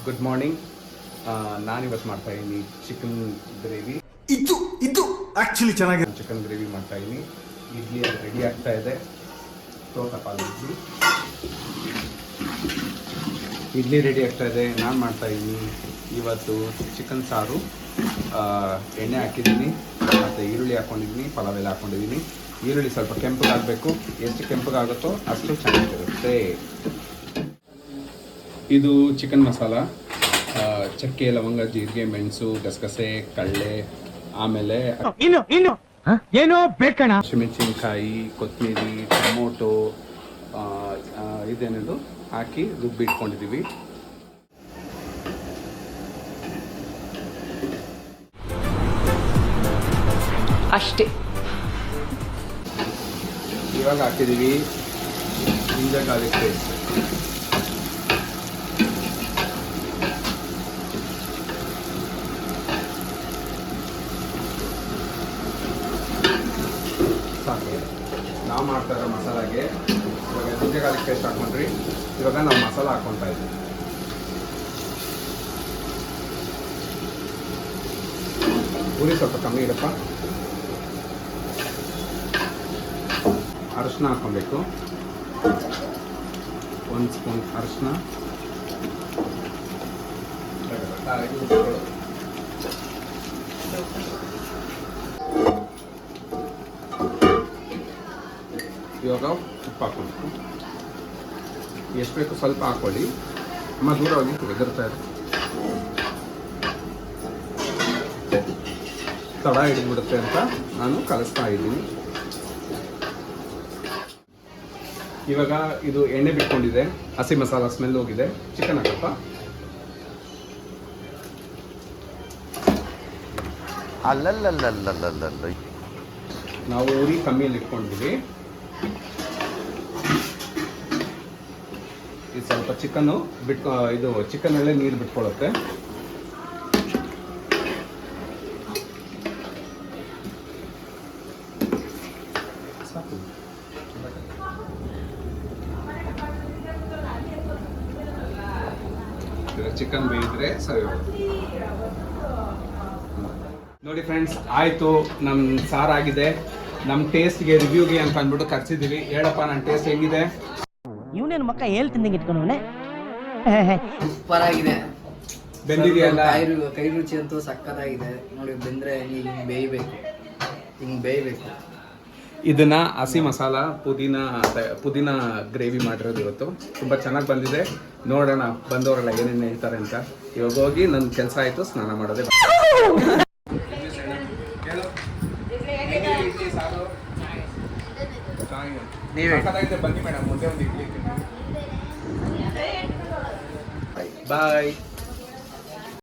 Good morning. ನಾನಿವತ್ತು ಮಾಡ್ತಾ ಇದ್ದೀನಿ ಚಿಕನ್ ಗ್ರೇವಿ. ಇದು ಆಕ್ಚುಲಿ ಚೆನ್ನಾಗಿದೆ. ಚಿಕನ್ ಗ್ರೇವಿ ಮಾಡ್ತಾ ಇದ್ದೀನಿ. ಇಡ್ಲಿ ಅದು ರೆಡಿ ಆಗ್ತಾ ಇದೆ. ತೋಟಪಾಲ ಇಡ್ಲಿ ರೆಡಿ ಆಗ್ತಾ ಇದೆ. ನಾನು ಮಾಡ್ತಾ ಇದ್ದೀನಿ ಇವತ್ತು ಚಿಕನ್ ಸಾರು. ಎಣ್ಣೆ ಹಾಕಿದ್ದೀನಿ ಮತ್ತು ಈರುಳ್ಳಿ ಹಾಕ್ಕೊಂಡಿದ್ದೀನಿ, ಪಲಾವ್ ಎಲ್ಲ ಹಾಕ್ಕೊಂಡಿದ್ದೀನಿ. ಈರುಳ್ಳಿ ಸ್ವಲ್ಪ ಕೆಂಪಗಾಗಬೇಕು. ಎಷ್ಟು ಕೆಂಪಗಾಗುತ್ತೋ ಅಷ್ಟು ಚೆನ್ನಾಗಿರುತ್ತೆ. ಇದು ಚಿಕನ್ ಮಸಾಲ. ಚಕ್ಕೆ, ಲವಂಗ, ಜೀರಿಗೆ, ಮೆಣಸು, ಗಸಗಸೆ, ಕಳ್ಳೆ, ಆಮೇಲೆ ಏನೋ ಬೇಕಣ, ಹಸಿಮೆಣಸಿನ್ಕಾಯಿ, ಕೊತ್ತಂಬರಿ, ಟೊಮೊಟೊ, ಇದೇನದು ಹಾಕಿ ರುಬ್ಬಿಟ್ಕೊಂಡಿದ್ದೀವಿ. ಅಷ್ಟೇ. ಇವಾಗ ಹಾಕಿದ್ದೀವಿ ಜಿಂಜರ್ ಗಾರ್ಲಿಕ್ ಪೇಸ್ಟ್. ಸಾಕು. ನಾವು ಮಾಡ್ತಾ ಇರೋ ಮಸಾಲಾಗೆ ಇವಾಗ ಜಿಂಜರ್ ಗಾರ್ಲಿಕ್ ಪೇಸ್ಟ್ ಹಾಕೊಂಡ್ರಿ. ಇವಾಗ ನಾವು ಮಸಾಲ ಹಾಕ್ಕೊತಾ ಇದ್ದೀವಿ. ಉರಿ ಸ್ವಲ್ಪ ಕಮ್ಮಿ ಇರಪ್ಪ. ಅರಿಶಿನ ಹಾಕ್ಕೊಬೇಕು. 1 ಸ್ಪೂನ್ ಅರಿಶಿನ. ಇವಾಗ ಉಪ್ಪು ಹಾಕ್ಕೊಬೇಕು. ಎಷ್ಟು ಬೇಕು ಸ್ವಲ್ಪ ಹಾಕ್ಕೊಳ್ಳಿ. ಅಮ್ಮ ದೂರ ಹೋಗಿ ಎದುರ್ತಾ ಇದೆ. ತಡ ಹಿಡಿದ್ಬಿಡುತ್ತೆ ಅಂತ ನಾನು ಕಲಿಸ್ತಾ ಇದ್ದೀನಿ. ಇವಾಗ ಇದು ಎಣ್ಣೆ ಬಿಟ್ಕೊಂಡಿದೆ. ಹಸಿ ಮಸಾಲ ಸ್ಮೆಲ್ ಹೋಗಿದೆ. ಚಿಕನ್ ಹಾಕಪ್ಪ. ಅಲ್ಲಲ್ಲಲ್ಲಲ್ಲಲ್ಲಲ್ಲ, ನಾವು ಉರಿ ಕಮ್ಮಿಯಲ್ಲಿ ಇಟ್ಕೊಂಡಿದ್ದೀವಿ. ಇದು ಸ್ವಲ್ಪ ಚಿಕನ್ನು ಇದು ಚಿಕನ್ನಲ್ಲೇ ನೀರು ಬಿಟ್ಕೊಳ್ಳುತ್ತೆ. ಸಾಕು. ಚಿಕನ್ ಬೇಯಿದ್ರೆ ಸರಿ ಹೋಗುತ್ತೆ. ನೋಡಿ ಫ್ರೆಂಡ್ಸ್, ಆಯಿತು. ನಮ್ಮ ಸಾರಾಗಿದೆ. ನಮ್ಮ ಟೇಸ್ಟ್ಗೆ ರಿವ್ಯೂಗೆ ಅಂತ ಅಂದ್ಬಿಟ್ಟು ಕರ್ಸಿದ್ದೀವಿ. ಹೇಳಪ್ಪ ನನ್ನ ಟೇಸ್ಟ್ ಹೆಂಗಿದೆ? ಇವನೇನು ಮಕ್ಕ ಹೇಳ್ತಿದ್ದಂಗೆ ಇಟ್ಕೊಂಡವನೇ. ಸೂಪರ್ ಆಗಿದೆ. ಬೆಂದಿದೆಯಲ್ಲ? ಕೈ ರುಚಿ ಅಂತೂ ಸಕ್ಕತ್ತಾಗಿದೆ. ನೋಡಿ, ಬೆಂದ್ರೆ ಹಿಂಗೆ ಬೇಯಬೇಕು. ಇದನ್ನ ಹಸಿ ಮಸಾಲ ಪುದೀನ ಗ್ರೇವಿ ಮಾಡಿರೋದು ಇವತ್ತು. ತುಂಬ ಚೆನ್ನಾಗಿ ಬಂದಿದೆ. ನೋಡೋಣ ಬಂದವರೆಲ್ಲ ಏನೇನು ಹೇಳ್ತಾರೆ ಅಂತ. ಇವಾಗ ಹೋಗಿ ನನ್ನ ಕೆಲಸ ಆಯಿತು, ಸ್ನಾನ ಮಾಡೋದೇ. ಬನ್ನಿ ಮೇಡಮ್, ಮುಂದೆ ಒಂದು ಇಡ್ಲಿ. ಬಾಯ್.